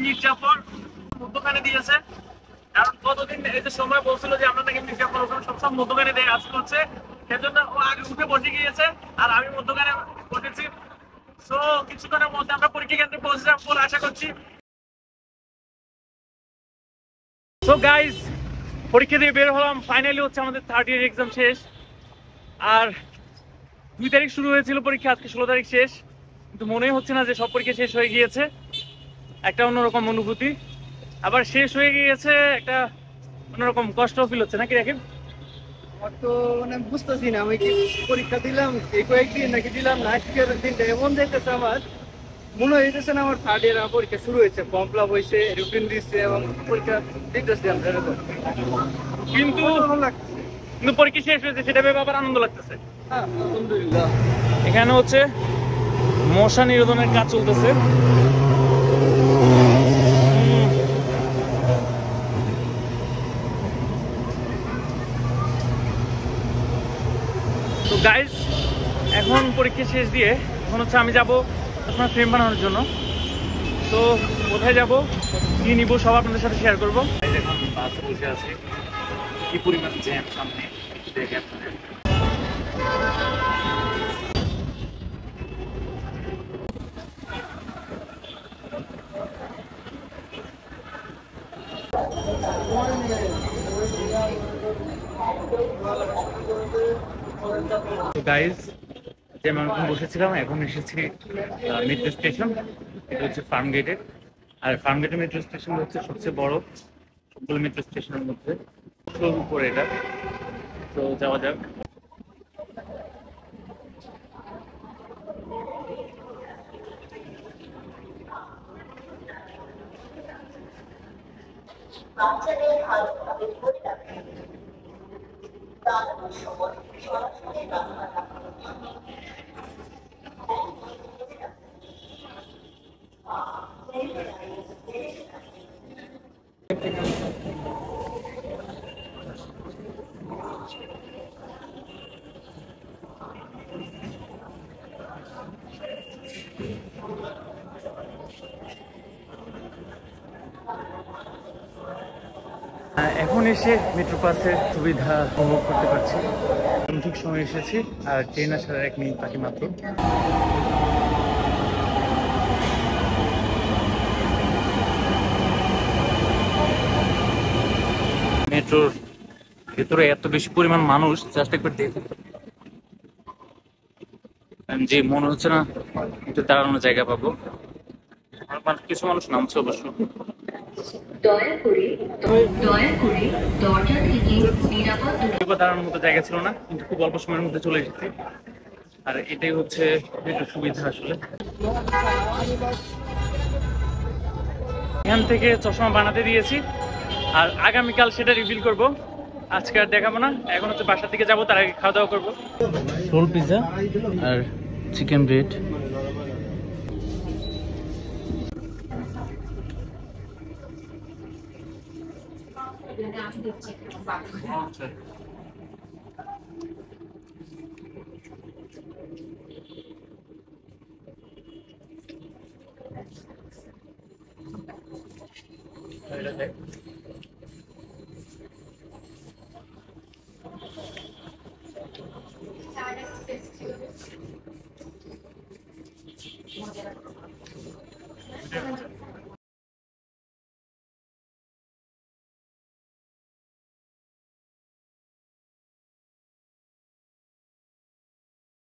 মির্জাফর দোকানে দিয়েছে। কারণ কতদিন এই যে সময় বলছিল যে আমরা নাকি মির্জাফর ওখানে সবসময় মধ্যখানে দেয় আসতে হচ্ছে, সেজন্য ও আগে উঠে বসে গিয়েছে আর আমি মধ্যখানে বসেছি। সো কিছুক্ষণের মধ্যে আমরা পরীক্ষা কেন্দ্রে পৌঁছে যাবো বলে আশা করছি। সো গাইজ, পরীক্ষা দিয়ে বের হলাম, ফাইনালি হচ্ছে আমাদের থার্ড ইয়ার এক্সাম শেষ। আর 2 তারিখ শুরু হয়েছিল পরীক্ষা, আজকে 16 তারিখ শেষ, কিন্তু মনেই হচ্ছে না যে সব পরীক্ষা শেষ হয়ে গিয়েছে। একটা অন্যরকম অনুভূতি, আবার শেষ হয়ে গিয়েছে একটা অন্যরকম কষ্ট ফিল হচ্ছে নাকি রাকিব? আমার তো মানে বুঝতেছি না আমি কি পরীক্ষা দিলাম এই কয়েকদিন নাকি দিলাম না, আজকের দিনটা এমন দেখতেছে আমার মনে হইতেছে না আমার থার্ড ইয়ার পরীক্ষা শুরু হয়েছে, ফর্ম ফিল আপ হয়েছে, রুটিন দিচ্ছে এবং পরীক্ষা দিতেছি আমরা এরকম। কিন্তু ভালো লাগতেছে, কিন্তু পরীক্ষা শেষ হয়েছে সেটা ভেবে আবার আনন্দ লাগতেছে। হ্যাঁ আলহামদুলিল্লাহ। এখানে হচ্ছে মশা নিরোধনের কাজ চলতেছে। তো গাইজ, এখন পরীক্ষা শেষ দিয়ে এখন হচ্ছে আমি যাবো আপনার ফ্রেম বানানোর জন্য। তো কোথায় যাব, কি নিব, সব আপনাদের সাথে শেয়ার করবো। এখন বাসে বসে আছি, কি পরিমাণ জ্যাম সামনে দেখে আপনাদের। গাইজ, যে আমি এখন বসেছিলাম, এখন এসেছি মেট্রো স্টেশন। এটা হচ্ছে ফার্ম গেটের, আর ফার্ম গেটের মেট্রো স্টেশন হচ্ছে সবচেয়ে বড় সবগুলো মেট্রো স্টেশনের মধ্যে, ফ্লোর উপরে এটা। তো যাওয়া যাক। বাচ্চাদের ভালোভাবে ধরে রাখুন। দাঁড়ানোর সময় সরাসরি রাস্তা রাখুন। এখন এসে মেট্রো বাসের সুবিধা উপভোগ করতে পারছি। ঠিক সময় এসেছি, আর ট্রেন আসার 1 মিনিট বাকি মাত্র। মেট্রোর ভেতরে এত বেশি পরিমাণ মানুষ, জাস্ট একবার দেখুন। যে মনে হচ্ছে না একটু দাঁড়ানোর জায়গা পাবো। কিছু মানুষ নামছে অবশ্য। দয়া করে দরজা থেকে নিরাপদ দূরত্বে দাঁড়ানোর মতো জায়গা ছিল না, কিন্তু খুব অল্প সময়ের মধ্যে চলে এসেছি। আর এটাই হচ্ছে একটু সুবিধা আসলে। এখান থেকে চশমা বানাতে দিয়েছি, আর আগামীকাল সেটা রিভিল করব। আজকে আর দেখাবো না, এখন হচ্ছে বাসার দিকে যাবো, তার আগে খাওয়া দাওয়া করবো। রোল পিৎজা আর চিকেন ব্রেড।